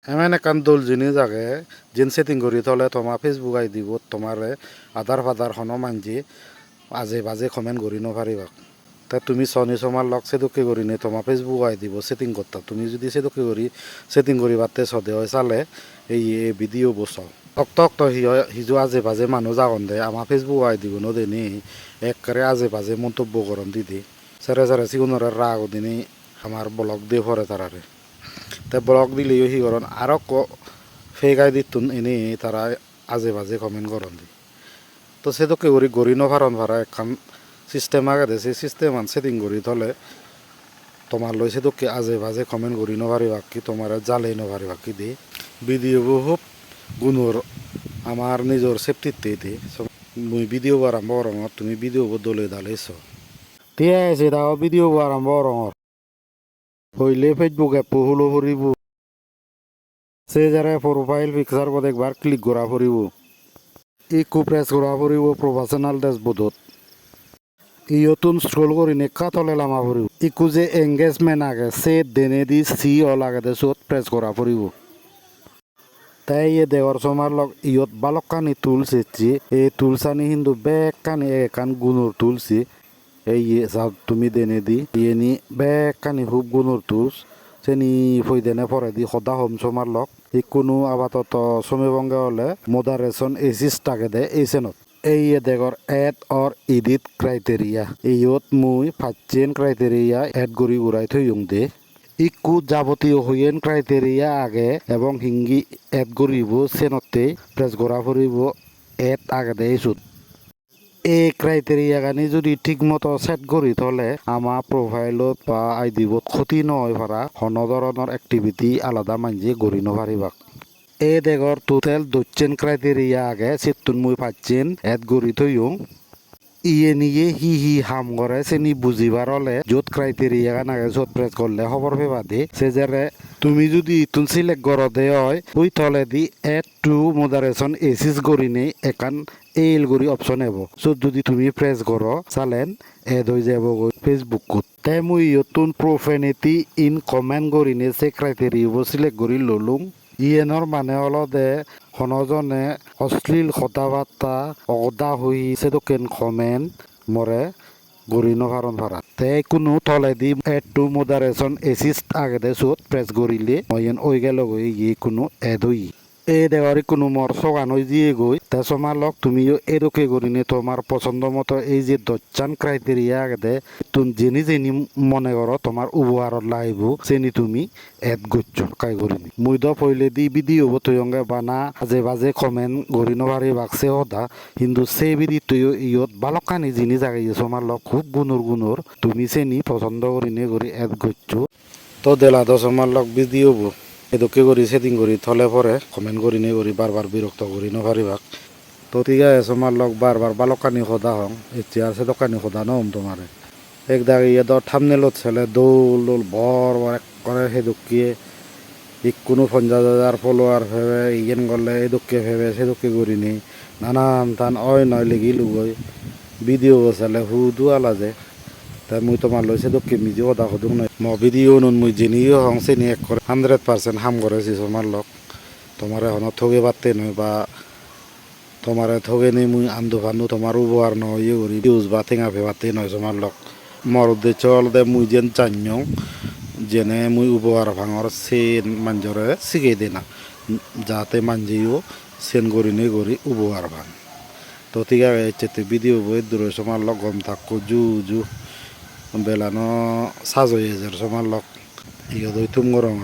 এমন একান দোল জিনিস আগে যেন সেটিং করি থলে তোমার ফেসবুক আই দিব তোমার আধার ফাদার হনো মানজি আজে বাজে কমেন্ট করি নপারিবা তা তুমি সনি সমার লগ সেদুকে করি নে তোমার ফেসবুক আই দিব সেটিং করতা তুমি যদি সেদুকে করি সেটিং করি বাতে সদে হয় চালে এই ভিডিও বসাও অক্ত অক্ত হিজু আজে বাজে মানুষ যাগন দে আমার ফেসবুক আই দিব ন দেনি একবারে আজে বাজে মন্তব্য করন দিদি সারে সারে সিগুনরে রাগ দিনি আমার ব্লগ দিয়ে পরে তারারে তে ব্লগ দিলেও সি করন আরও ফেক আই দিতুন এনেই তারা আজে বাজে কমেন্ট করন দি তো সেদকে করি গড়ি নভারন ভাড়া এখন সিস্টেম আগে দে সেই সিস্টেম আন সেটিং করি থলে তোমার লই সেদকে আজে বাজে কমেন্ট করি নভারি বাকি তোমার জালেই নভারি বাকি দি ভিডিও খুব গুণর আমার নিজের সেফটিতে দি মুই ভিডিও আরম্ভ রঙর তুমি ভিডিও দলে দালেছ দিয়ে আছে তাও ভিডিও আরম্ভ রঙর হইলে ফেসবুক এপ হলো ফুরিব সে যারা প্রোফাইল পিকচার বোধ একবার ক্লিক করা ফুরিব ইকু প্রেস করা ফুরিব প্রফেশনাল ড্যাশবোর্ডত ইয়তুন স্ক্রল করি নেকা তলে লামা ফুরিব ইকু যে এংগেজমেন্ট আগে সে দেনে দি সি অল আগে দে চত প্রেস করা ফুরিব তাই এ দেওয়ার সময় লগ ইয়ত বালকানি টুলস এসছি এই টুলসানি কিন্তু বেকানি একান গুণর টুলসি এই সব তুমি দেনে দি ইয়ে নি বেকানি খুব গুণর টুলস চেনি ফই দেনে পরে দি সদা হম সমার লগ কোনো আপাতত সমীবঙ্গে হলে মডারেশন এসিস টাকে দে এই সেনত এই দেগর এড অর এডিট ক্রাইটেরিয়া ইয়ত মুই ফাইচেন ক্রাইটেরিয়া এড করি উড়াই থই দে ইকু যাবতীয় হইয়েন ক্রাইটেরিয়া আগে এবং হিঙ্গি এড করিব সেনতে প্রেস করা ফুরিব এড আগে দে সুদ এই ক্রাইটেরিয়া গানি যদি ঠিকমতো সেট করি থলে আমার প্রোফাইলত বা আইডিবত ক্ষতি নয় পারা হন ধরনের অ্যাক্টিভিটি আলাদা মানজি গড়ি নপারিবাক এ দেগর টোটাল দচ্ছেন ক্রাইটেরিয়া আগে সেতুন মুই পাচ্ছেন এড গড়ি থইও ইয়ে নিয়ে হি হাম করে সেনি বুঝিবার হলে যত ক্রাইটেরিয়া গান আগে যত প্রেস করলে খবর পেবা দে সে যারে তুমি যদি ইতুন সিলেক্ট করো দে হয় ওই তলে দি এড টু মডারেশন এসিস গড়ি নেই একান এল গড়ি অপশন এবো সো যদি তুমি প্রেস করো চালেন এড হয়ে যাব ফেসবুকত তাই মুই ইয়তুন প্রোফেনিটি ইন কমেন্ট গড়ি নে সে ক্রাইটেরিয়া সিলেক্ট গড়ি ললুম ইয়েনর মানে হলো দে হনজনে অশ্লীল কথাবার্তা অদা হই সেদকেন কমেন্ট মরে গড়ি নভারণ ভাড়া তে কোনো তলেদি এড টু মডারেশন এসিস্ট আগে দে চত প্রেস গড়িলে ময়েন ওই গেল গই ই কোনো এড হই এই দেওয়ারি কোনো মর সগান হয়ে দিয়ে গই তে সমার লগ তুমিও এরকে গড়িনে তোমার পছন্দ মতো এই যে দচ্চান ক্রাইটেরিয়া আগে দে তুমি জেনি জেনি মনে করো তোমার উপহারত লাইব চেনি তুমি এড গচ্ছ কাই গড়িনি মুই দ পইলে দি বিধি হব তয়ঙ্গে বানা আজে বাজে কমেন্ট গড়ি নভারি বাকসে হদা কিন্তু সে বিধি তুইও ইয়ত বালকানি জিনিস আগে সমার লগ খুব গুণর তুমি চেনি পছন্দ করিনে গড়ি এড গচ্ছ তো দেলা দশমার লগ বিধি হব এদকে করি সেটিং করি থলে পরে কমেন্ট করি নে করি বারবার বিরক্ত করি নপারিবাক তো ঠিক আছে তোমার লগ বারবার বালকানি সদা হং এতিয়া সে দোকানি সদা নম তোমারে একদাগ ইয়ে দ থামনেলত ছেলে দৌল বর করে সেদুকিয়ে কোনো 50,000 ফলোয়ার ভেবে ইয়েন গলে এদুকে ভেবে সেদুকে করি নি নানান টান অয় নয় লেগি লুগই ভিডিও চালে হুদু আলা যে তাই মুই তোমার লৈছে দক্ষিণ মিজি অদা সদুং নয় ম ভিডিও নুন মুই জেনিও হং চেনি এক করে 100% হাম করেছি তোমার লগ তোমার এখন ঠগে পাতে নয় বা তোমার ঠগে নেই মুই আন্দু ফান্দু তোমার উপহার নয় ইয়ে করি ভিউজ বা ঠেঙা ভেবাতে নয় তোমার লগ মর উদ্দেশ্য হল দে মুই যেন চাইও যেনে মুই উপহার ভাঙর সেন মাঞ্জরে শিখে দে না যাতে মাঞ্জিও সেন করি নে করি উপহার ভাঙ তো ঠিক আছে ভিডিও বই দূরে তোমার লগ গম থাকো জু বেলানো সাজ হয়ে যার সমার লগ ইয়ে দই তুম গরম